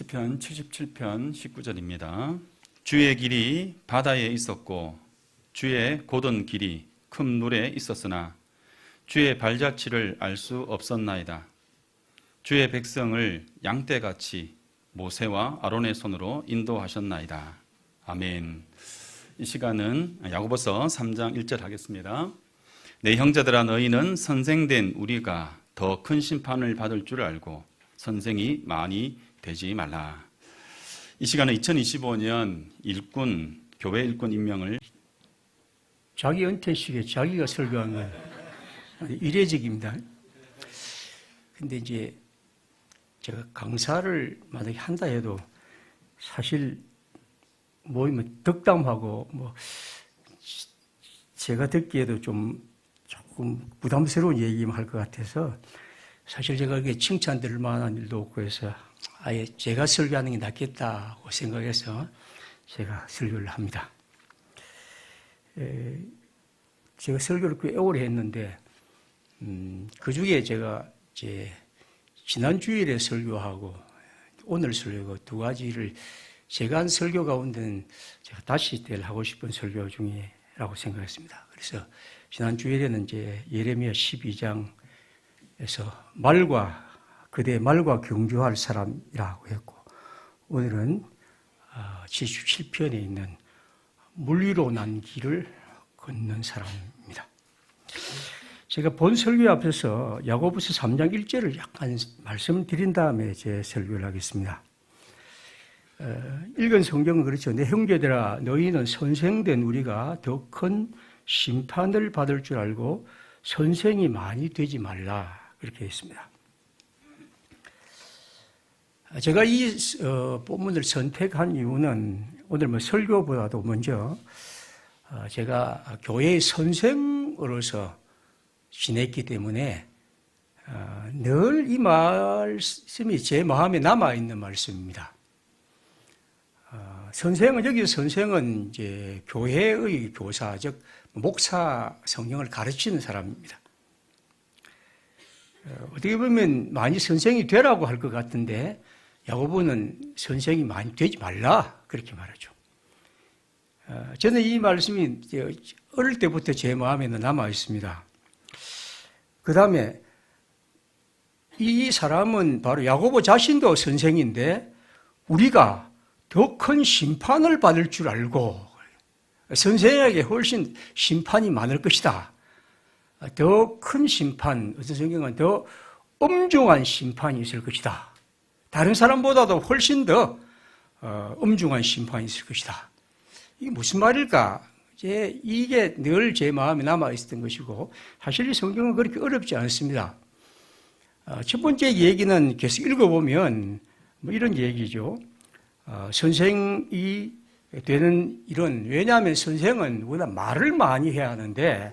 시편 77편 19절입니다. 주의 길이 바다에 있었고 주의 곧은 길이 큰 물에 있었으나 주의 발자취를 알 수 없었나이다. 주의 백성을 양떼같이 모세와 아론의 손으로 인도하셨나이다. 아멘. 이 시간은 야고보서 3장 1절 하겠습니다. 내 형제들아, 너희는 선생된 우리가 더 큰 심판을 받을 줄 알고 선생이 많이 되지 말라. 이 시간은 2025년 교회 일꾼 임명을 자기 은퇴식에 자기가 설교한 건 이례적입니다. 근데 이제 제가 강사를 만약에 한다 해도 사실 모이면 덕담하고 제가 듣기에도 조금 부담스러운 얘기만 할 것 같아서 사실 제가 그렇게 칭찬 들을 만한 일도 없고 해서 아예 제가 설교하는 게 낫겠다고 생각해서 제가 설교를 합니다. 제가 설교를 꽤 오래 했는데 그 중에 제가 이제 지난 주일에 설교하고 오늘 설교하고 두 가지를 제가 한 설교 가운데는 제가 다시 하고 싶은 설교 중이라고 생각했습니다. 그래서 지난 주일에는 이제 예레미야 12장에서 그대 말과 경주할 사람이라고 했고, 오늘은 77편에 있는 물 위로 난 길을 걷는 사람입니다. 제가 본 설교 앞에서 야고보서 3장 1절을 약간 말씀드린 다음에 제 설교를 하겠습니다. 읽은 성경은 그렇죠. 내 형제들아, 너희는 선생된 우리가 더 큰 심판을 받을 줄 알고 선생이 많이 되지 말라, 그렇게 했습니다. 제가 이 본문을 선택한 이유는 오늘 설교보다도 먼저 제가 교회의 선생으로서 지냈기 때문에 늘 이 말씀이 제 마음에 남아있는 말씀입니다. 선생은 이제 교회의 교사, 즉 목사, 성경을 가르치는 사람입니다. 어떻게 보면 많이 선생이 되라고 할 것 같은데 야고보는 선생이 많이 되지 말라, 그렇게 말하죠. 저는 이 말씀이 어릴 때부터 제 마음에는 남아 있습니다. 그 다음에 이 사람은 바로 야고보 자신도 선생인데 우리가 더 큰 심판을 받을 줄 알고 선생에게 훨씬 심판이 많을 것이다. 더 큰 심판, 어떤 성경은 더 엄중한 심판이 있을 것이다. 다른 사람보다도 훨씬 더 엄중한 심판이 있을 것이다. 이게 무슨 말일까? 이게 늘 제 마음에 남아있었던 것이고, 사실 이 성경은 그렇게 어렵지 않습니다. 첫 번째 얘기는 계속 읽어보면 이런 얘기죠. 선생이 되는 일은, 왜냐하면 선생은 누구나 말을 많이 해야 하는데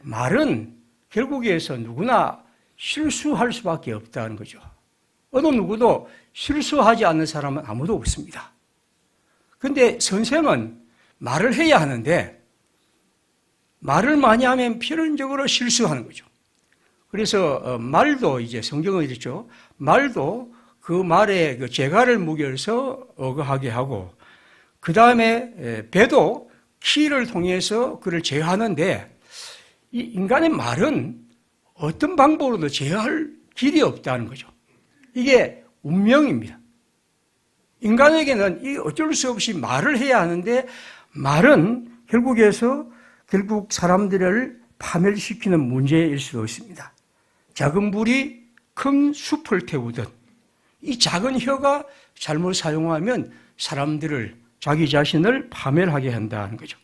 말은 결국에서 누구나 실수할 수밖에 없다는 거죠. 어느 누구도 실수하지 않는 사람은 아무도 없습니다. 그런데 선생은 말을 해야 하는데 말을 많이 하면 필연적으로 실수하는 거죠. 그래서 말도 이제 성경은 이렇죠. 말도 그 말에 그 재갈을 무겨서 어거하게 하고, 그 다음에 배도 키를 통해서 그를 제어하는데 이 인간의 말은 어떤 방법으로도 제어할 길이 없다는 거죠. 이게 운명입니다. 인간에게는 어쩔 수 없이 말을 해야 하는데 말은 결국 사람들을 파멸시키는 문제일 수도 있습니다. 작은 불이 큰 숲을 태우듯 이 작은 혀가 잘못 사용하면 자기 자신을 파멸하게 한다는 거죠.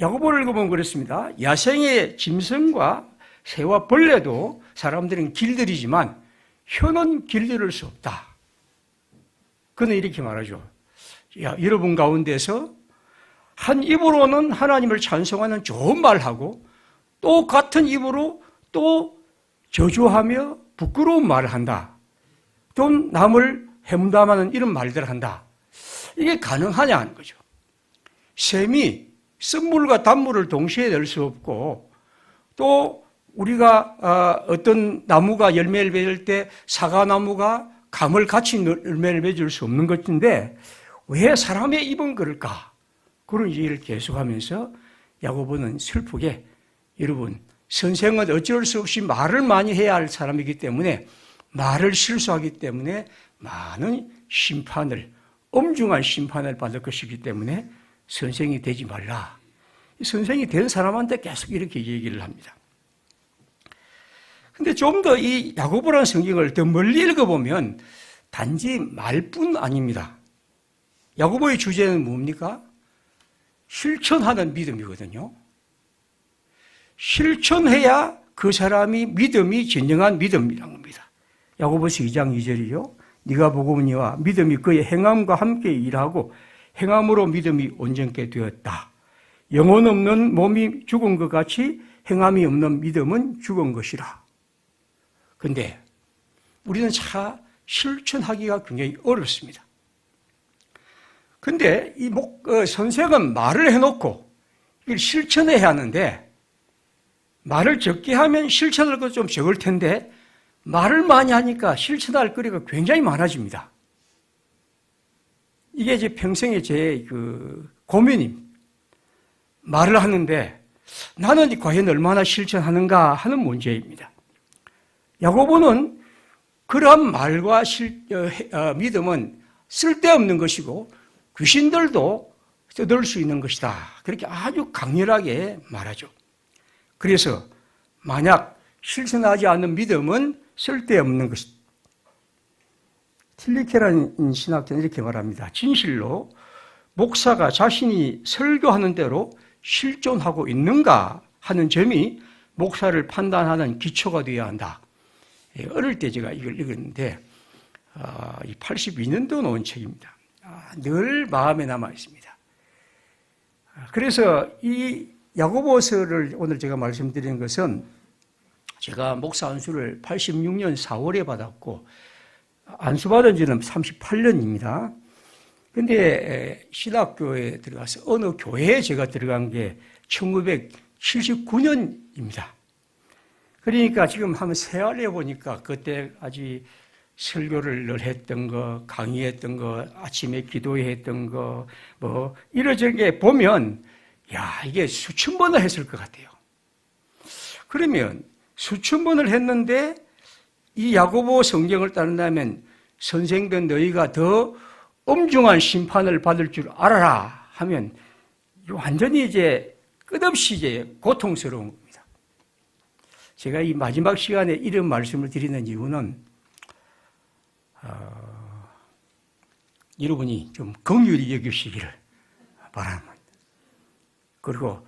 야고보를 읽어보면 그렇습니다. 야생의 짐승과 새와 벌레도 사람들은 길들이지만 혀는 길들일 수 없다. 그는 이렇게 말하죠. 여러분 가운데서 한 입으로는 하나님을 찬송하는 좋은 말하고 또 같은 입으로 또 저주하며 부끄러운 말을 한다. 또 남을 해문담하는 이런 말들을 한다. 이게 가능하냐 하는 거죠. 샘이 쓴물과 단물을 동시에 낼 수 없고, 또 우리가 어떤 나무가 열매를 맺을 때 사과나무가 감을 같이 열매를 맺을 수 없는 것인데 왜 사람의 입은 그럴까? 그런 얘기를 계속하면서 야고보는 슬프게 여러분 선생은 어쩔 수 없이 말을 많이 해야 할 사람이기 때문에 말을 실수하기 때문에 많은 심판을 엄중한 심판을 받을 것이기 때문에 선생이 되지 말라. 선생이 된 사람한테 계속 이렇게 얘기를 합니다. 근데 좀 더 이 야고보라는 성경을 더 멀리 읽어보면 단지 말뿐 아닙니다. 야고보의 주제는 뭡니까? 실천하는 믿음이거든요. 실천해야 그 사람이 믿음이 진정한 믿음이라는 겁니다. 야고보서 2장 2절이요. 네가 복음이와 믿음이 그의 행함과 함께 일하고 행함으로 믿음이 온전케 되었다. 영혼 없는 몸이 죽은 것 같이 행함이 없는 믿음은 죽은 것이라. 근데 우리는 실천하기가 굉장히 어렵습니다. 근데 이 선생은 말을 해놓고 이걸 실천해야 하는데 말을 적게 하면 실천할 것도 좀 적을 텐데 말을 많이 하니까 실천할 거리가 굉장히 많아집니다. 이게 제 평생의 제 고민입니다. 말을 하는데 나는 과연 얼마나 실천하는가 하는 문제입니다. 야고보는 그러한 말과 믿음은 쓸데없는 것이고 귀신들도 떠들 수 있는 것이다. 그렇게 아주 강렬하게 말하죠. 그래서 만약 실천하지 않는 믿음은 쓸데없는 것이다. 틸리케라는 신학자는 이렇게 말합니다. 진실로 목사가 자신이 설교하는 대로 실존하고 있는가 하는 점이 목사를 판단하는 기초가 되어야 한다. 어릴 때 제가 이걸 읽었는데 82년도 나온 책입니다. 늘 마음에 남아 있습니다. 그래서 이 야고보서를 오늘 제가 말씀드리는 것은 제가 목사 안수를 86년 4월에 받았고 안수받은 지는 38년입니다. 근데 신학교에 들어가서 어느 교회에 제가 들어간 게 1979년입니다. 그러니까 지금 한번 세알해 보니까 그때 아직 설교를 늘 했던 거, 강의했던 거, 아침에 기도했던 거, 뭐 이러저러 보면 야 이게 수천 번을 했을 것 같아요. 그러면 수천 번을 했는데 이 야고보 성경을 따른다면 선생된 너희가 더 엄중한 심판을 받을 줄 알아라 하면 완전히 이제 끝없이 이제 고통스러운 겁니다. 제가 이 마지막 시간에 이런 말씀을 드리는 이유는 여러분이 좀 긍휼히 여기시기를 바랍니다. 그리고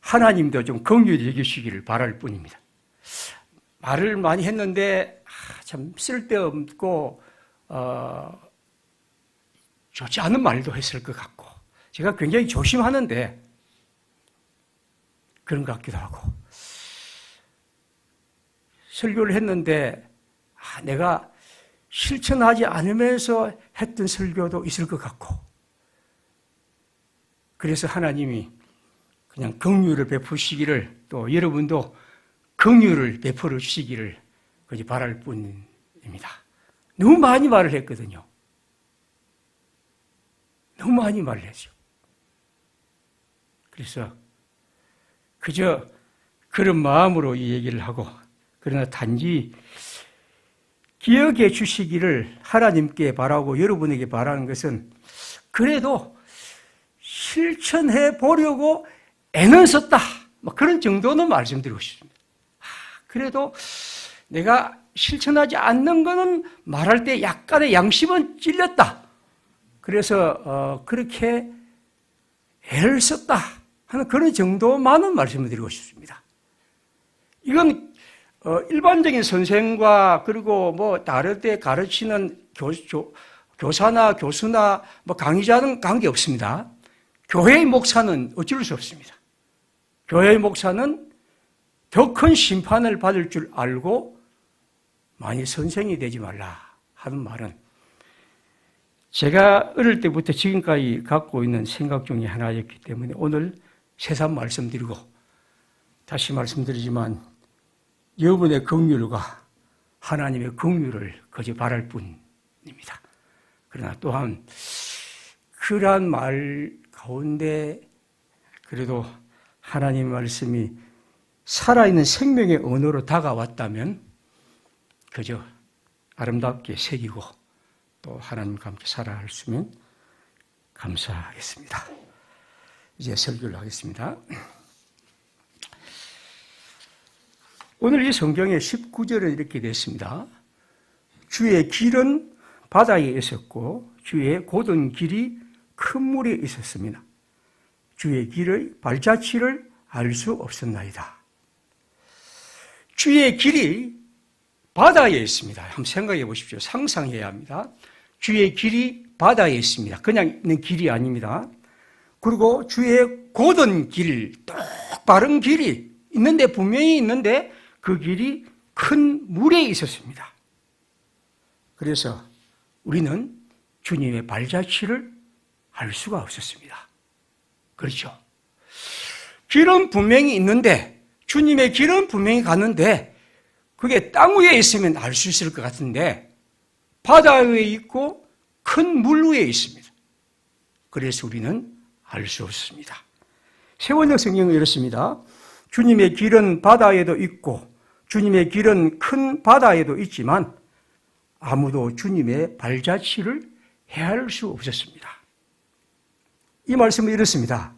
하나님도 좀 긍휼히 여기시기를 바랄 뿐입니다. 말을 많이 했는데 참 쓸데없고 좋지 않은 말도 했을 것 같고 제가 굉장히 조심하는데 그런 것 같기도 하고 설교를 했는데 내가 실천하지 않으면서 했던 설교도 있을 것 같고 그래서 하나님이 그냥 긍휼을 베푸시기를 또 여러분도 긍휼을 베풀어 주시기를 그저 바랄 뿐입니다. 너무 많이 말을 했거든요. 너무 많이 말을 했죠. 그래서 그저 그런 마음으로 이 얘기를 하고 그러나 단지 기억해 주시기를 하나님께 바라고 여러분에게 바라는 것은 그래도 실천해 보려고 애는 썼다. 그런 정도는 말씀드리고 싶습니다. 그래도 내가 실천하지 않는 것은 말할 때 약간의 양심은 찔렸다. 그래서 그렇게 애를 썼다 하는 그런 정도만은 말씀을 드리고 싶습니다. 이건 일반적인 선생과 그리고 뭐 다르게 가르치는 교사나 교수나 뭐 강의자는 관계없습니다. 교회의 목사는 어쩔 수 없습니다. 교회의 목사는 더 큰 심판을 받을 줄 알고 만일 선생이 되지 말라 하는 말은 제가 어릴 때부터 지금까지 갖고 있는 생각 중에 하나였기 때문에 오늘 새삼 말씀드리고 다시 말씀드리지만 여러분의 긍휼과 하나님의 긍휼을 거저 바랄 뿐입니다. 입니다. 그러나 또한 그러한 말 가운데 그래도 하나님 말씀이 살아있는 생명의 언어로 다가왔다면 그저 아름답게 새기고 또 하나님과 함께 살아갈 수 있으면 감사하겠습니다. 이제 설교를 하겠습니다. 오늘 이 성경의 19절에 이렇게 됐습니다. 주의 길은 바다에 있었고 주의 곧은 길이 큰 물에 있었습니다. 주의 길의 발자취를 알 수 없었나이다. 주의 길이 바다에 있습니다. 한번 생각해 보십시오. 상상해야 합니다. 주의 길이 바다에 있습니다. 그냥 있는 길이 아닙니다. 그리고 주의 곧은 길, 똑바른 길이 있는데 분명히 있는데 그 길이 큰 물에 있었습니다. 그래서 우리는 주님의 발자취를 알 수가 없었습니다. 그렇죠? 길은 분명히 있는데 주님의 길은 분명히 갔는데 그게 땅 위에 있으면 알 수 있을 것 같은데 바다 위에 있고 큰 물 위에 있습니다. 그래서 우리는 알 수 없습니다. 세번역 성경은 이렇습니다. 주님의 길은 바다에도 있고 주님의 길은 큰 바다에도 있지만 아무도 주님의 발자취를 헤아릴 수 없었습니다. 이 말씀은 이렇습니다.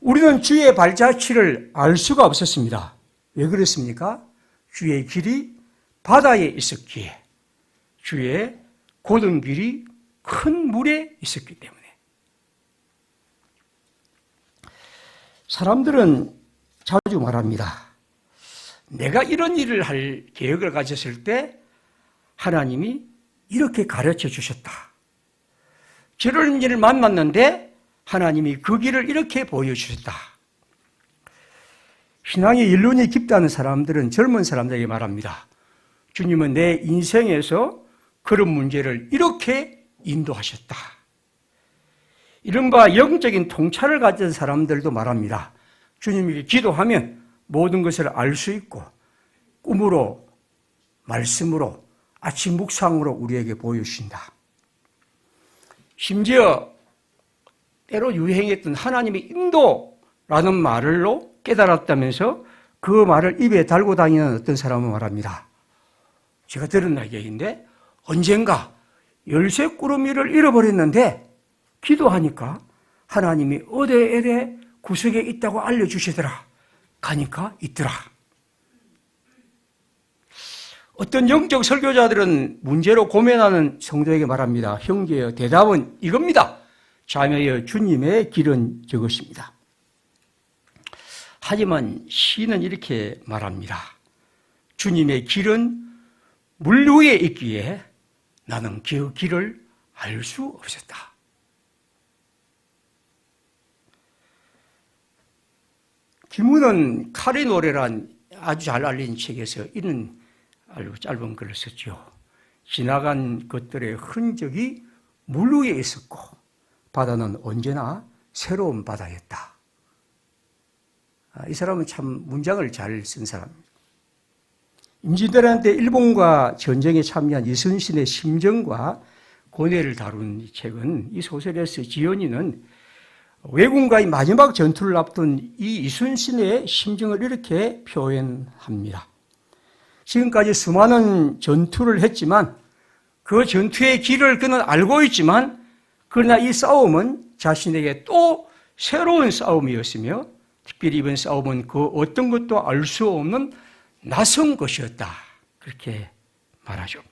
우리는 주의 발자취를 알 수가 없었습니다. 왜 그랬습니까? 주의 길이 바다에 있었기에 주의 곧은 길이 큰 물에 있었기 때문에 사람들은 자주 말합니다. 내가 이런 일을 할 계획을 가졌을 때 하나님이 이렇게 가르쳐 주셨다. 저런 일을 만났는데 하나님이 그 길을 이렇게 보여주셨다. 신앙의 연륜이 깊다는 사람들은 젊은 사람들에게 말합니다. 주님은 내 인생에서 그런 문제를 이렇게 인도하셨다. 이른바 영적인 통찰을 가진 사람들도 말합니다. 주님에게 기도하면 모든 것을 알 수 있고 꿈으로, 말씀으로, 아침 묵상으로 우리에게 보여주신다. 심지어 때로 유행했던 하나님의 인도라는 말로 깨달았다면서 그 말을 입에 달고 다니는 어떤 사람은 말합니다. 제가 들은 얘기인데 언젠가 열쇠꾸러미를 잃어버렸는데 기도하니까 하나님이 어디에 구석에 있다고 알려주시더라. 가니까 있더라. 어떤 영적 설교자들은 문제로 고민하는 성도에게 말합니다. 형제여, 대답은 이겁니다. 자매여, 주님의 길은 저것입니다. 하지만 시는 이렇게 말합니다. 주님의 길은 물 위에 있기에 나는 그 길을 알 수 없었다. 김은은 칼의 노래란 아주 잘 알린 책에서 이런 아주 짧은 글을 썼죠. 지나간 것들의 흔적이 물 위에 있었고 바다는 언제나 새로운 바다였다. 이 사람은 참 문장을 잘 쓴 사람입니다. 임진왜란 때 일본과 전쟁에 참여한 이순신의 심정과 고뇌를 다룬 이 책은 이 소설에서 지연이는 왜군과의 마지막 전투를 앞둔 이 이순신의 심정을 이렇게 표현합니다. 지금까지 수많은 전투를 했지만 그 전투의 길을 그는 알고 있지만 그러나 이 싸움은 자신에게 또 새로운 싸움이었으며 특별히 이번 싸움은 그 어떤 것도 알 수 없는 낯선 것이었다. 그렇게 말하죠.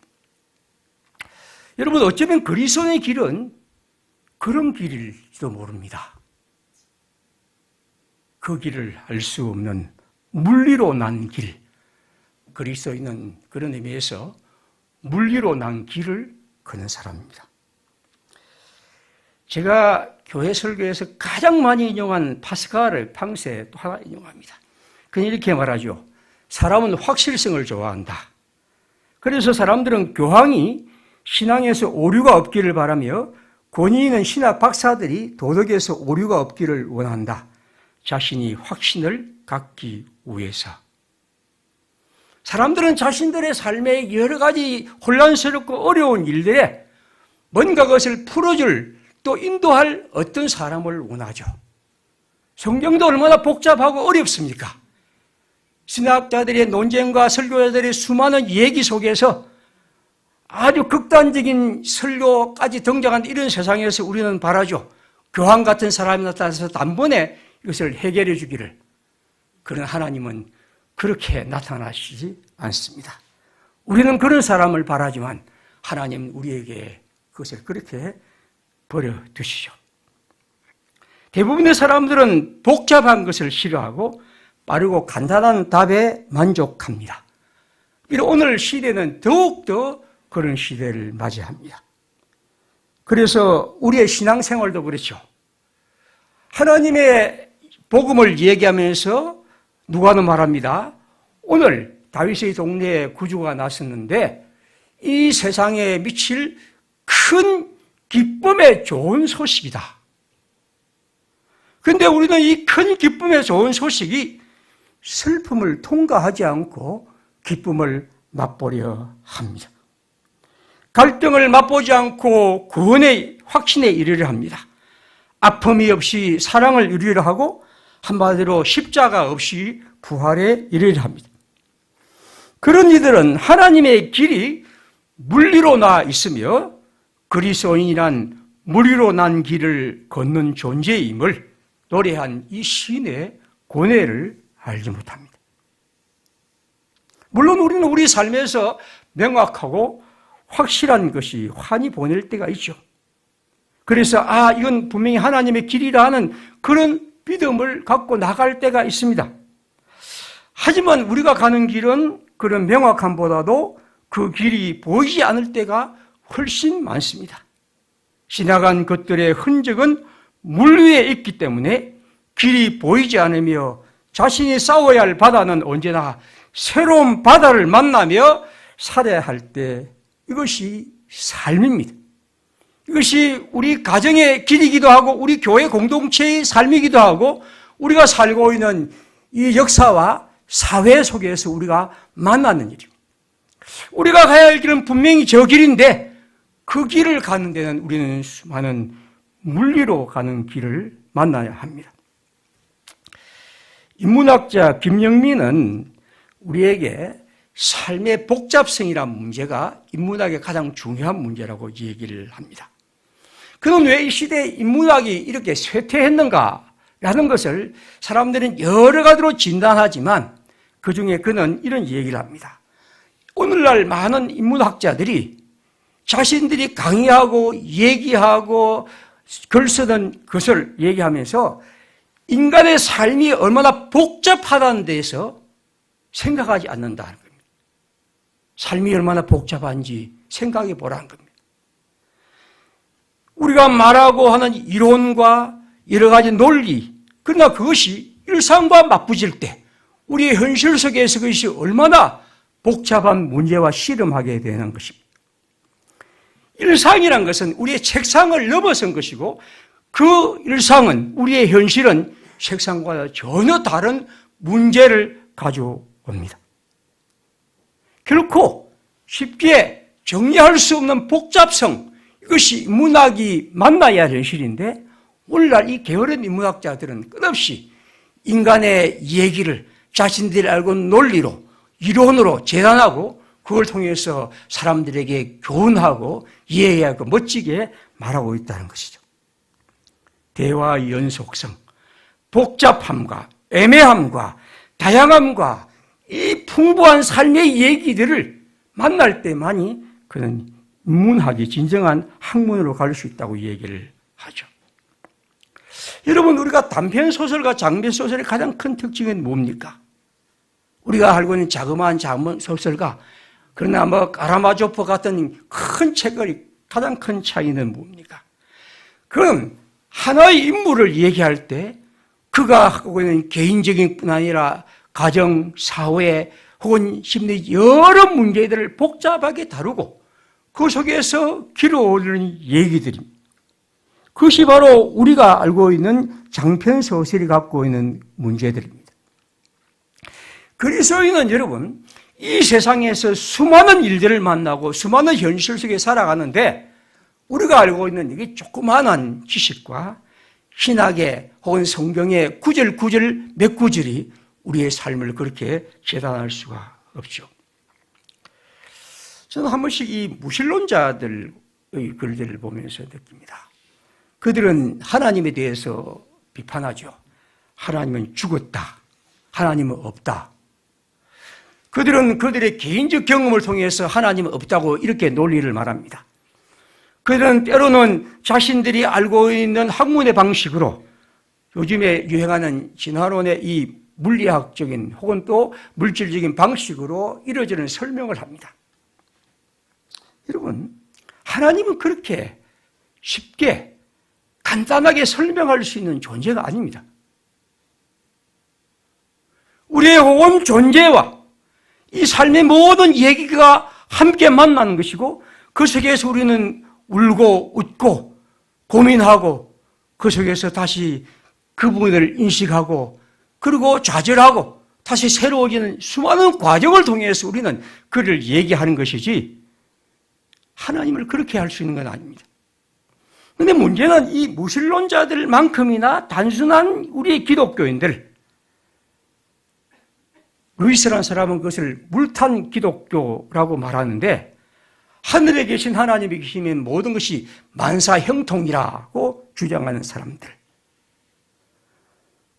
여러분 어쩌면 그리스도의 길은 그런 길일지도 모릅니다. 그 길을 알 수 없는 물리로 난 길. 그리스도인은 그런 의미에서 물리로 난 길을 걷는 사람입니다. 제가 교회 설교에서 가장 많이 인용한 파스칼을 팡세 또 하나 인용합니다. 그는 이렇게 말하죠. 사람은 확실성을 좋아한다. 그래서 사람들은 교황이 신앙에서 오류가 없기를 바라며 권위 있는 신학 박사들이 도덕에서 오류가 없기를 원한다. 자신이 확신을 갖기 위해서. 사람들은 자신들의 삶에 여러 가지 혼란스럽고 어려운 일들에 뭔가 그것을 풀어줄 또 인도할 어떤 사람을 원하죠. 성경도 얼마나 복잡하고 어렵습니까? 신학자들의 논쟁과 설교자들의 수많은 얘기 속에서 아주 극단적인 설교까지 등장한 이런 세상에서 우리는 바라죠. 교황 같은 사람이 나타나서 단번에 이것을 해결해 주기를. 그러나 하나님은 그렇게 나타나시지 않습니다. 우리는 그런 사람을 바라지만 하나님은 우리에게 그것을 그렇게 버려두시죠. 대부분의 사람들은 복잡한 것을 싫어하고 빠르고 간단한 답에 만족합니다. 오늘 시대는 더욱더 그런 시대를 맞이합니다. 그래서 우리의 신앙생활도 그렇죠. 하나님의 복음을 얘기하면서 누가는 말합니다. 오늘 다윗의 동네에 구주가 났었는데 이 세상에 미칠 큰 기쁨의 좋은 소식이다. 그런데 우리는 이 큰 기쁨의 좋은 소식이 슬픔을 통과하지 않고 기쁨을 맛보려 합니다. 갈등을 맛보지 않고 구원의 확신에 이르려 합니다. 아픔이 없이 사랑을 이루려 하고 한마디로 십자가 없이 부활에 이르려 합니다. 그런 이들은 하나님의 길이 물리로 나 있으며 그리스도인이란 물리로 난 길을 걷는 존재임을 노래한 이 시인의 고뇌를 알지 못합니다. 물론 우리는 우리 삶에서 명확하고 확실한 것이 환히 보낼 때가 있죠. 그래서 이건 분명히 하나님의 길이라는 그런 믿음을 갖고 나갈 때가 있습니다. 하지만 우리가 가는 길은 그런 명확함보다도 그 길이 보이지 않을 때가 훨씬 많습니다. 지나간 것들의 흔적은 물 위에 있기 때문에 길이 보이지 않으며 자신이 싸워야 할 바다는 언제나 새로운 바다를 만나며 살아야 할 때 이것이 삶입니다. 이것이 우리 가정의 길이기도 하고 우리 교회 공동체의 삶이기도 하고 우리가 살고 있는 이 역사와 사회 속에서 우리가 만나는 일입니다. 우리가 가야 할 길은 분명히 저 길인데 그 길을 가는 데는 우리는 수많은 물리로 가는 길을 만나야 합니다. 인문학자 김영민은 우리에게 삶의 복잡성이라는 문제가 인문학의 가장 중요한 문제라고 얘기를 합니다. 그는 왜 이 시대에 인문학이 이렇게 쇠퇴했는가라는 것을 사람들은 여러 가지로 진단하지만 그중에 그는 이런 얘기를 합니다. 오늘날 많은 인문학자들이 자신들이 강의하고 얘기하고 글 쓰는 것을 얘기하면서 인간의 삶이 얼마나 복잡하다는 데서 생각하지 않는다는 겁니다. 삶이 얼마나 복잡한지 생각해 보라는 겁니다. 우리가 말하고 하는 이론과 여러 가지 논리, 그러나 그것이 일상과 맞부질 때 우리의 현실 속에서 그것이 얼마나 복잡한 문제와 씨름하게 되는 것입니다. 일상이란 것은 우리의 책상을 넘어선 것이고 그 일상은 우리의 현실은 책상과 전혀 다른 문제를 가져옵니다. 결코 쉽게 정리할 수 없는 복잡성, 이것이 인문학이 만나야 할 현실인데 오늘날 이 게으른 인문학자들은 끝없이 인간의 얘기를 자신들이 알고 있는 논리로, 이론으로 재단하고 그걸 통해서 사람들에게 교훈하고 이해하고 멋지게 말하고 있다는 것이죠. 대화의 연속성, 복잡함과 애매함과 다양함과 이 풍부한 삶의 얘기들을 만날 때만이 그는 인문학이 진정한 학문으로 갈 수 있다고 얘기를 하죠. 여러분, 우리가 단편소설과 장편소설의 가장 큰 특징은 뭡니까? 우리가 알고 있는 자그마한 소설가, 그러나 카라마조프 같은 큰 책의 가장 큰 차이는 뭡니까? 그럼 하나의 인물을 얘기할 때 그가 하고 있는 개인적인 뿐 아니라 가정, 사회 혹은 심리 여러 문제들을 복잡하게 다루고 그 속에서 길어오르는 얘기들입니다. 그것이 바로 우리가 알고 있는 장편소설이 갖고 있는 문제들입니다. 그리스도인은 여러분, 이 세상에서 수많은 일들을 만나고 수많은 현실 속에 살아가는데 우리가 알고 있는 이게 조그마한 지식과 신학의 혹은 성경의 구절 몇 구절이 우리의 삶을 그렇게 재단할 수가 없죠. 저는 한 번씩 이 무신론자들의 글들을 보면서 느낍니다. 그들은 하나님에 대해서 비판하죠. 하나님은 죽었다. 하나님은 없다. 그들은 그들의 개인적 경험을 통해서 하나님은 없다고 이렇게 논리를 말합니다. 그들은 때로는 자신들이 알고 있는 학문의 방식으로 요즘에 유행하는 진화론의 이 물리학적인 혹은 또 물질적인 방식으로 이루어지는 설명을 합니다. 여러분, 하나님은 그렇게 쉽게 간단하게 설명할 수 있는 존재가 아닙니다. 우리의 온 존재와 이 삶의 모든 얘기가 함께 만나는 것이고 그 속에서 우리는 울고 웃고 고민하고 그 속에서 다시 그 부분을 인식하고 그리고 좌절하고 다시 새로워지는 수많은 과정을 통해서 우리는 그를 얘기하는 것이지 하나님을 그렇게 할 수 있는 건 아닙니다. 그런데 문제는 이 무신론자들만큼이나 단순한 우리의 기독교인들, 루이스라는 사람은 그것을 물탄 기독교라고 말하는데 하늘에 계신 하나님이 계시면 모든 것이 만사형통이라고 주장하는 사람들.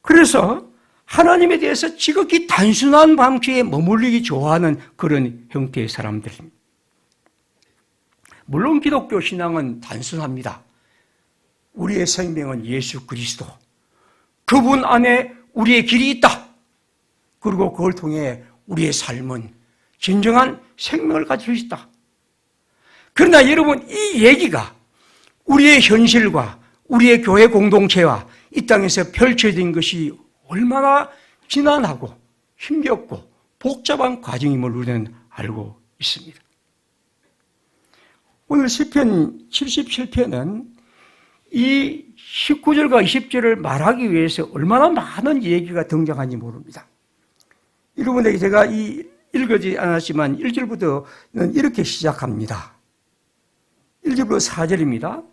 그래서 하나님에 대해서 지극히 단순한 방식에 머물리기 좋아하는 그런 형태의 사람들입니다. 물론 기독교 신앙은 단순합니다. 우리의 생명은 예수 그리스도. 그분 안에 우리의 길이 있다. 그리고 그걸 통해 우리의 삶은 진정한 생명을 가질 수 있다. 그러나 여러분, 이 얘기가 우리의 현실과 우리의 교회 공동체와 이 땅에서 펼쳐진 것이 얼마나 지난하고 힘겹고 복잡한 과정임을 우리는 알고 있습니다. 오늘 시편 77편은 이 19절과 20절을 말하기 위해서 얼마나 많은 얘기가 등장한지 모릅니다. 여러분에게 제가 읽어지 않았지만 1절부터는 이렇게 시작합니다. 1절부터 4절입니다.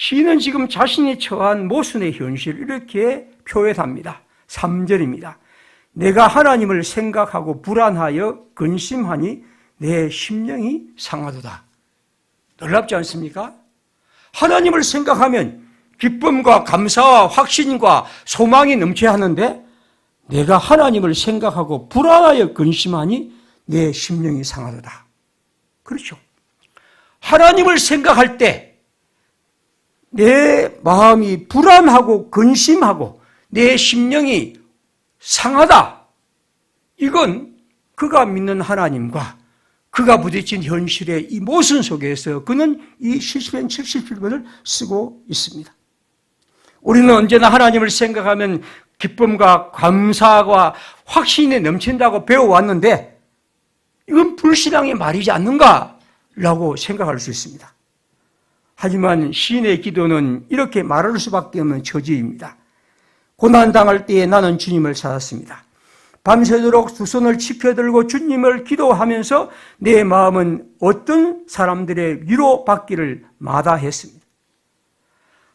시인은 지금 자신이 처한 모순의 현실을 이렇게 표현합니다. 3절입니다. 내가 하나님을 생각하고 불안하여 근심하니 내 심령이 상하도다. 놀랍지 않습니까? 하나님을 생각하면 기쁨과 감사와 확신과 소망이 넘쳐야 하는데 내가 하나님을 생각하고 불안하여 근심하니 내 심령이 상하도다. 그렇죠. 하나님을 생각할 때 내 마음이 불안하고 근심하고 내 심령이 상하다. 이건 그가 믿는 하나님과 그가 부딪힌 현실의 이 모순 속에서 그는 이 시편 77편을 쓰고 있습니다. 우리는 언제나 하나님을 생각하면 기쁨과 감사와 확신이 넘친다고 배워왔는데 이건 불신앙의 말이지 않는가라고 생각할 수 있습니다. 하지만 시인의 기도는 이렇게 말할 수밖에 없는 처지입니다. 고난당할 때에 나는 주님을 찾았습니다. 밤새도록 두 손을 치켜들고 주님을 기도하면서 내 마음은 어떤 사람들의 위로받기를 마다했습니다.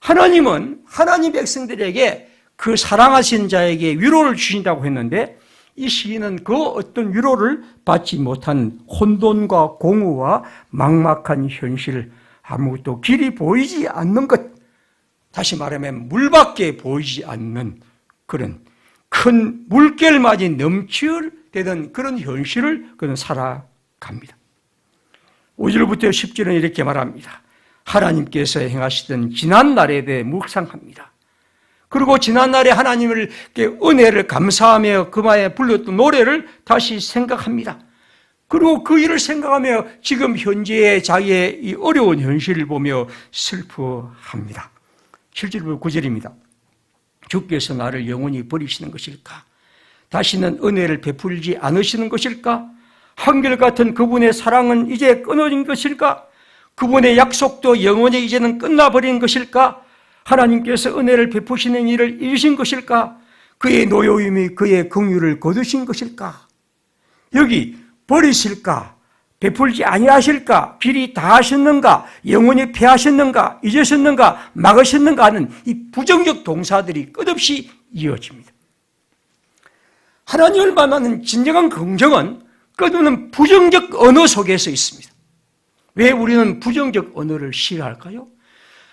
하나님은 하나님 백성들에게 그 사랑하신 자에게 위로를 주신다고 했는데 이 시인은 그 어떤 위로를 받지 못한 혼돈과 공허와 막막한 현실, 아무것도 길이 보이지 않는 것, 다시 말하면 물밖에 보이지 않는 그런 큰 물결맞이 넘칠되던 그런 현실을 그는 살아갑니다. 5절부터 10절은 이렇게 말합니다. 하나님께서 행하시던 지난날에 대해 묵상합니다. 그리고 지난날에 하나님을 은혜를 감사하며 그마에 불렀던 노래를 다시 생각합니다. 그리고 그 일을 생각하며 지금 현재의 자기의 이 어려운 현실을 보며 슬퍼합니다. 7절부터 9절입니다. 주께서 나를 영원히 버리시는 것일까? 다시는 은혜를 베풀지 않으시는 것일까? 한결같은 그분의 사랑은 이제 끊어진 것일까? 그분의 약속도 영원히 이제는 끝나버린 것일까? 하나님께서 은혜를 베푸시는 일을 잊으신 것일까? 그의 노여움이 그의 긍휼을 거두신 것일까? 여기 버리실까? 베풀지 아니하실까? 길이 다하셨는가? 영원히 패하셨는가? 잊으셨는가? 막으셨는가? 하는 이 부정적 동사들이 끝없이 이어집니다. 하나님을 만나는 진정한 긍정은 끝없는 부정적 언어 속에서 있습니다. 왜 우리는 부정적 언어를 싫어할까요?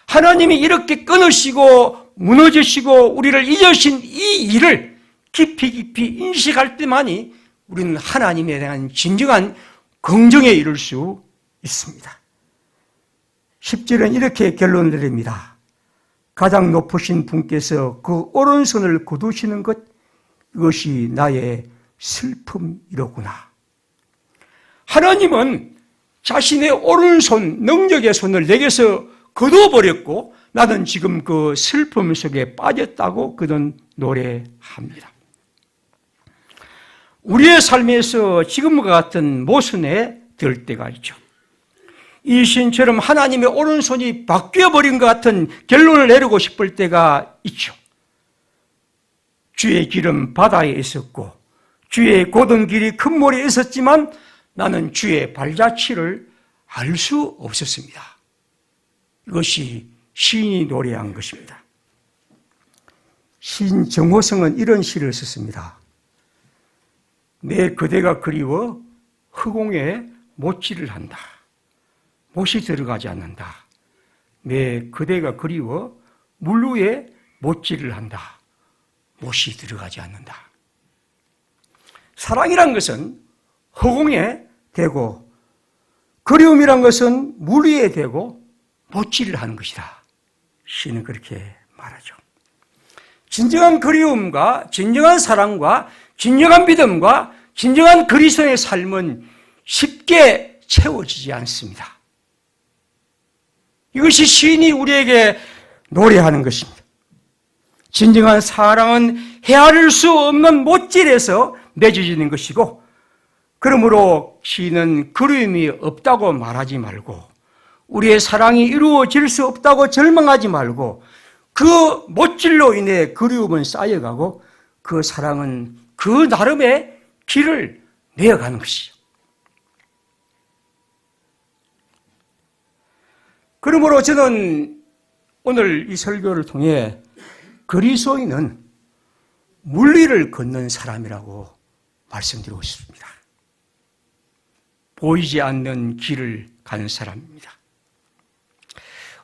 하나님이 이렇게 끊으시고 무너지시고 우리를 잊으신 이 일을 깊이 인식할 때만이 우리는 하나님에 대한 진정한 긍정에 이를 수 있습니다. 10절은 이렇게 결론을 내립니다. 가장 높으신 분께서 그 오른손을 거두시는 것, 이것이 나의 슬픔이로구나. 하나님은 자신의 오른손, 능력의 손을 내게서 거두어버렸고 나는 지금 그 슬픔 속에 빠졌다고 그는 노래합니다. 우리의 삶에서 지금과 같은 모순에 들 때가 있죠. 이 시인처럼 하나님의 오른손이 바뀌어버린 것 같은 결론을 내리고 싶을 때가 있죠. 주의 길은 바다에 있었고 주의 곧은 길이 큰 모래에 있었지만 나는 주의 발자취를 알 수 없었습니다. 이것이 시인이 노래한 것입니다. 시인 정호성은 이런 시를 썼습니다. 내 그대가 그리워 허공에 못질을 한다. 못이 들어가지 않는다. 내 그대가 그리워 물 위에 못질을 한다. 못이 들어가지 않는다. 사랑이란 것은 허공에 대고 그리움이란 것은 물 위에 대고 못질을 하는 것이다. 시는 그렇게 말하죠. 진정한 그리움과 진정한 사랑과 진정한 믿음과 진정한 그리스도의 삶은 쉽게 채워지지 않습니다. 이것이 시인이 우리에게 노래하는 것입니다. 진정한 사랑은 헤아릴 수 없는 못질에서 맺어지는 것이고, 그러므로 시인은 그리움이 없다고 말하지 말고 우리의 사랑이 이루어질 수 없다고 절망하지 말고 그 못질로 인해 그리움은 쌓여가고 그 사랑은 그 나름의 길을 내어가는 것이죠. 그러므로 저는 오늘 이 설교를 통해 그리스도인은 물리를 걷는 사람이라고 말씀드리고 싶습니다. 보이지 않는 길을 가는 사람입니다.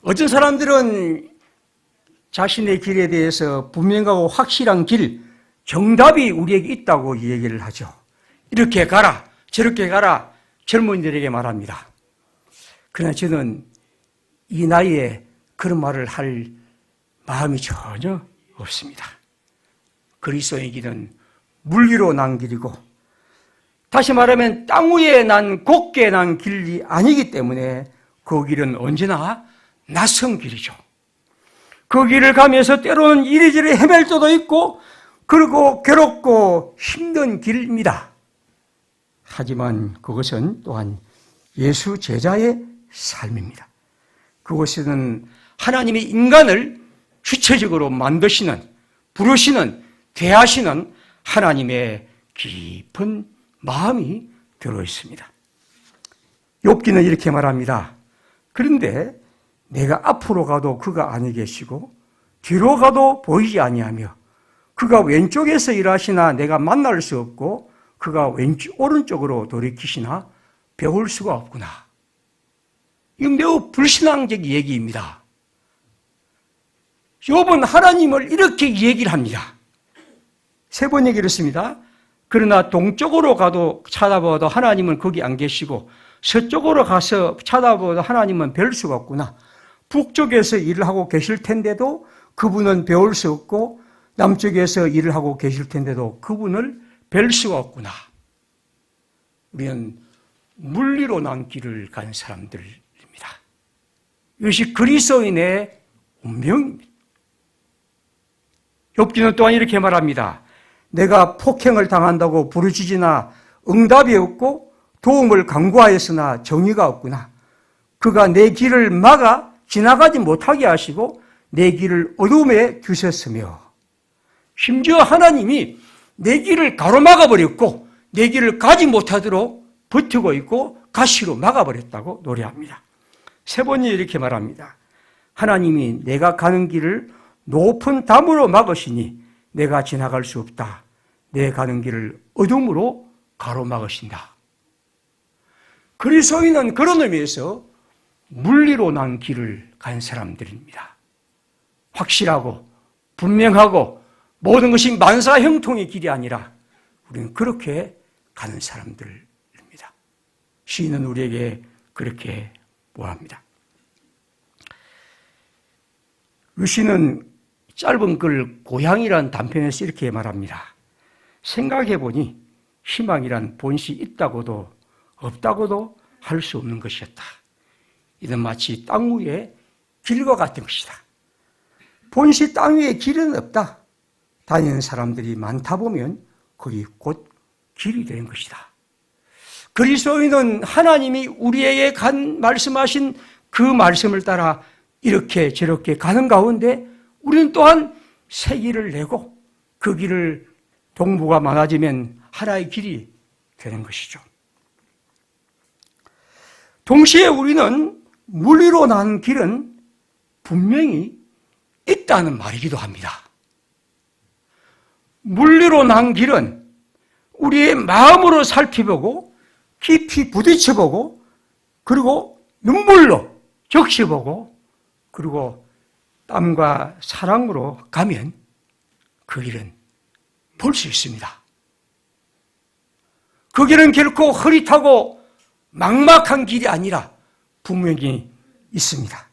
어떤 사람들은 자신의 길에 대해서 분명하고 확실한 길, 정답이 우리에게 있다고 얘기를 하죠. 이렇게 가라, 저렇게 가라, 젊은이들에게 말합니다. 그러나 저는 이 나이에 그런 말을 할 마음이 전혀 없습니다. 그리스도의 길은 물 위로 난 길이고, 다시 말하면 땅 위에 난 곱게 난 길이 아니기 때문에 그 길은 언제나 낯선 길이죠. 그 길을 가면서 때로는 이리저리 헤맬 때도 있고 그리고 괴롭고 힘든 길입니다. 하지만 그것은 또한 예수 제자의 삶입니다. 그것은 하나님이 인간을 주체적으로 만드시는, 부르시는, 대하시는 하나님의 깊은 마음이 들어있습니다. 욥기는 이렇게 말합니다. 그런데 내가 앞으로 가도 그가 아니 계시고 뒤로 가도 보이지 아니하며 그가 왼쪽에서 일하시나 내가 만날 수 없고 그가 오른쪽으로 돌이키시나 배울 수가 없구나. 이건 매우 불신앙적 얘기입니다. 욥은 하나님을 이렇게 얘기를 합니다. 세 번 얘기를 했습니다. 그러나 동쪽으로 가도 찾아봐도 하나님은 거기 안 계시고 서쪽으로 가서 찾아봐도 하나님은 뵐 수가 없구나. 북쪽에서 일을 하고 계실 텐데도 그분은 배울 수 없고 남쪽에서 일을 하고 계실 텐데도 그분을 뵐 수가 없구나. 우리는 물리로 난 길을 가는 사람들입니다. 이것이 그리스도인의 운명입니다. 욥기는 또한 이렇게 말합니다. 내가 폭행을 당한다고 부르짖으나 응답이 없고 도움을 간구하였으나 정의가 없구나. 그가 내 길을 막아 지나가지 못하게 하시고 내 길을 어둠에 두셨으며, 심지어 하나님이 내 길을 가로막아버렸고 내 길을 가지 못하도록 버티고 있고 가시로 막아버렸다고 노래합니다. 세 번째 이렇게 말합니다. 하나님이 내가 가는 길을 높은 담으로 막으시니 내가 지나갈 수 없다. 내 가는 길을 어둠으로 가로막으신다. 그리스도인은 그런 의미에서 물리로 난 길을 간 사람들입니다. 확실하고 분명하고 모든 것이 만사형통의 길이 아니라 우리는 그렇게 가는 사람들입니다. 시인은 우리에게 그렇게 뭐합니다. 루시는 짧은 글 고향이란 단편에서 이렇게 말합니다. 생각해보니 희망이란 본시 있다고도 없다고도 할 수 없는 것이었다. 이는 마치 땅 위에 길과 같은 것이다. 본시 땅 위에 길은 없다. 다니는 사람들이 많다 보면 거기 곧 길이 되는 것이다. 그리스도인은 하나님이 우리에게 말씀하신 그 말씀을 따라 이렇게 저렇게 가는 가운데 우리는 또한 새 길을 내고 그 길을 동부가 많아지면 하나의 길이 되는 것이죠. 동시에 우리는 물리로 난 길은 분명히 있다는 말이기도 합니다. 물리로 난 길은 우리의 마음으로 살펴보고 깊이 부딪혀보고 그리고 눈물로 적셔보고 그리고 땀과 사랑으로 가면 그 길은 볼 수 있습니다. 그 길은 결코 흐릿하고 막막한 길이 아니라 분명히 있습니다.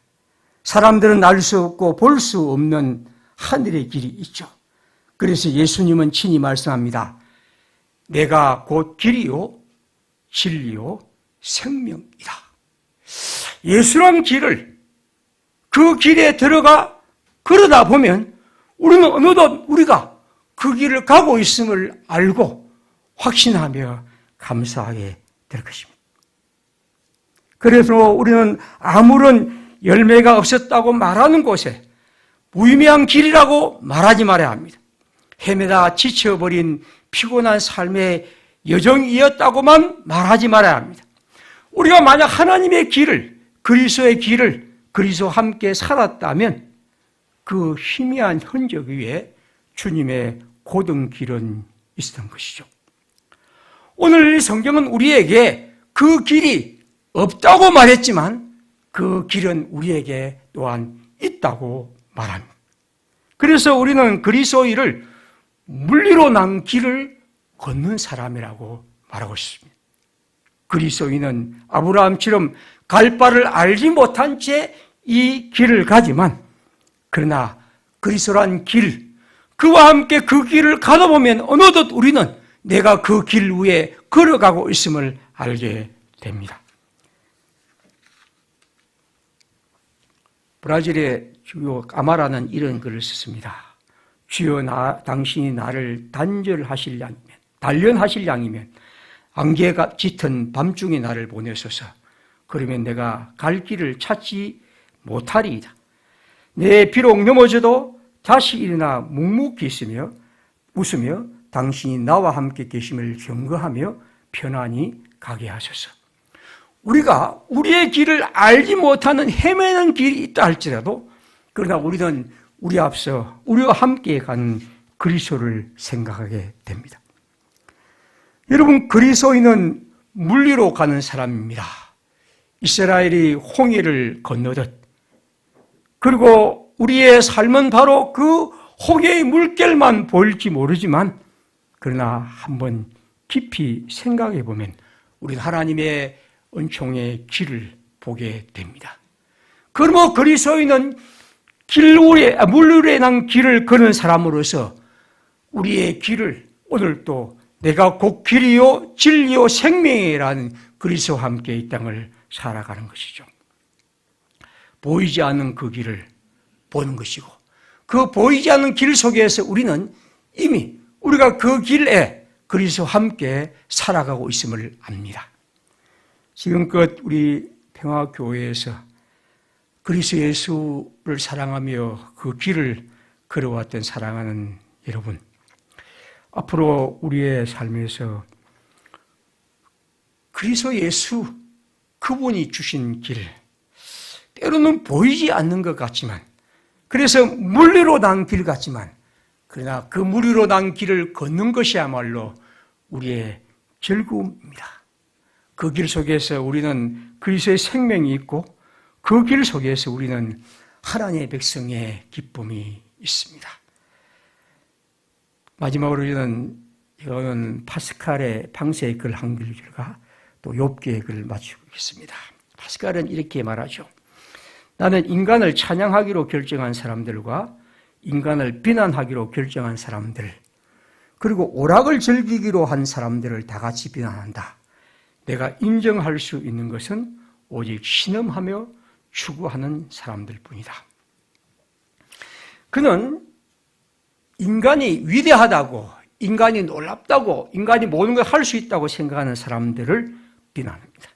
사람들은 알 수 없고 볼 수 없는 하늘의 길이 있죠. 그래서 예수님은 친히 말씀합니다. 내가 곧 길이요 진리요 생명이다. 예수란 길을 그 길에 들어가 걸어다 보면 우리는 어느덧 우리가 그 길을 가고 있음을 알고 확신하며 감사하게 될 것입니다. 그래서 우리는 아무런 열매가 없었다고 말하는 곳에 무의미한 길이라고 말하지 말아야 합니다. 헤매다 지쳐버린 피곤한 삶의 여정이었다고만 말하지 말아야 합니다. 우리가 만약 하나님의 길을, 그리스도의 길을 그리스도와 함께 살았다면 그 희미한 흔적 위에 주님의 고든 길은 있었던 것이죠. 오늘 이 성경은 우리에게 그 길이 없다고 말했지만 그 길은 우리에게 또한 있다고 말합니다. 그래서 우리는 그리스도인을 물리로 난 길을 걷는 사람이라고 말하고 있습니다. 그리스도인은 아브라함처럼 갈 바를 알지 못한 채 이 길을 가지만 그러나 그리스도란 길, 그와 함께 그 길을 가다 보면 어느덧 우리는 내가 그 길 위에 걸어가고 있음을 알게 됩니다. 브라질의 주요 까마라는 이런 글을 썼습니다. 주여 당신이 나를 단련하실 양이면 안개가 짙은 밤중에 나를 보내소서. 그러면 내가 갈 길을 찾지 못하리이다. 내 비록 넘어져도 다시 일어나 묵묵히 있으며 웃으며 당신이 나와 함께 계심을 경거하며 편안히 가게 하소서. 우리가 우리의 길을 알지 못하는 헤매는 길이 있다 할지라도 그러나 우리는 우리 앞서 우리와 함께 간 그리스도를 생각하게 됩니다. 여러분, 그리스도인은 물리로 가는 사람입니다. 이스라엘이 홍해를 건너듯 그리고 우리의 삶은 바로 그 홍해의 물결만 보일지 모르지만 그러나 한번 깊이 생각해 보면 우리는 하나님의 은총의 길을 보게 됩니다. 그러므로 그리스도인은 물에 난 길을 걷는 사람으로서 우리의 길을 오늘 또 내가 곧 길이요 진리요 생명이라는 그리스도와 함께 이 땅을 살아가는 것이죠. 보이지 않는 그 길을 보는 것이고 그 보이지 않는 길 속에서 우리는 이미 우리가 그 길에 그리스도와 함께 살아가고 있음을 압니다. 지금껏 우리 평화교회에서 그리스도 예수를 사랑하며 그 길을 걸어왔던 사랑하는 여러분, 앞으로 우리의 삶에서 그리스도 예수 그분이 주신 길, 때로는 보이지 않는 것 같지만, 그래서 물리로 난 길 같지만, 그러나 그 물리로 난 길을 걷는 것이야말로 우리의 즐거움입니다. 그 길 속에서 우리는 그리스도의 생명이 있고, 그 길 속에서 우리는 하나님의 백성의 기쁨이 있습니다. 마지막으로 이거는 파스칼의 방세의 글 한 글과 또 욥기의 글을 맞추겠습니다. 파스칼은 이렇게 말하죠. 나는 인간을 찬양하기로 결정한 사람들과 인간을 비난하기로 결정한 사람들, 그리고 오락을 즐기기로 한 사람들을 다 같이 비난한다. 내가 인정할 수 있는 것은 오직 신음하며 추구하는 사람들 뿐이다. 그는 인간이 위대하다고, 인간이 놀랍다고, 인간이 모든 걸 할 수 있다고 생각하는 사람들을 비난합니다.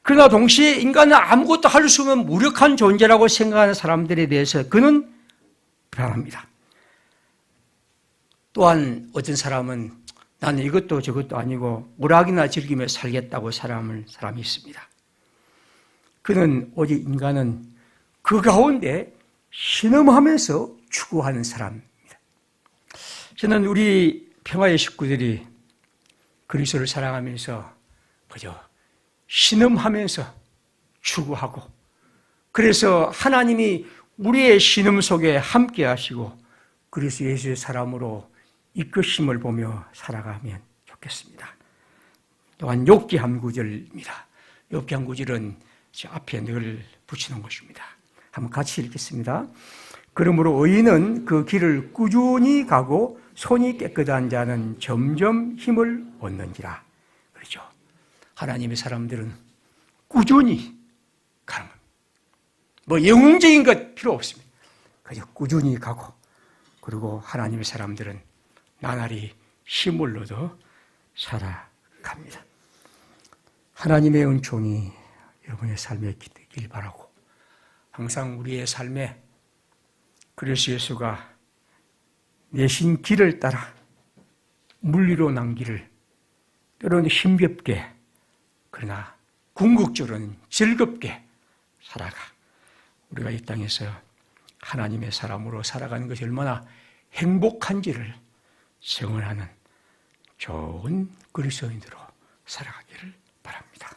그러나 동시에 인간은 아무것도 할 수 없는 무력한 존재라고 생각하는 사람들에 대해서 그는 비난합니다. 또한 어떤 사람은 나는 이것도 저것도 아니고 오락이나 즐기며 살겠다고 사람이 있습니다. 그는 오직 인간은 그 가운데 신음하면서 추구하는 사람입니다. 저는 우리 평화의 식구들이 그리스도를 사랑하면서 그저 신음하면서 추구하고, 그래서 하나님이 우리의 신음 속에 함께 하시고 그리스도 예수의 사람으로 이끄심을 보며 살아가면 좋겠습니다. 또한 욥기 한 구절입니다. 욥기 한 구절은 제 앞에 늘 붙이는 것입니다. 한번 같이 읽겠습니다. 그러므로 의인은 그 길을 꾸준히 가고 손이 깨끗한 자는 점점 힘을 얻는지라. 그렇죠. 하나님의 사람들은 꾸준히 가는 겁니다. 뭐 영웅적인 것 필요 없습니다. 그저 꾸준히 가고, 그리고 하나님의 사람들은 나날이 힘을 얻어 살아갑니다. 하나님의 은총이 여러분의 삶에 깃들길 바라고, 항상 우리의 삶에 그리스도 예수가 내신 길을 따라 물리로 난 길을 때로는 힘겹게, 그러나 궁극적으로는 즐겁게 살아가 우리가 이 땅에서 하나님의 사람으로 살아가는 것이 얼마나 행복한지를 증언하는 좋은 그리스도인으로 살아가기를 바랍니다.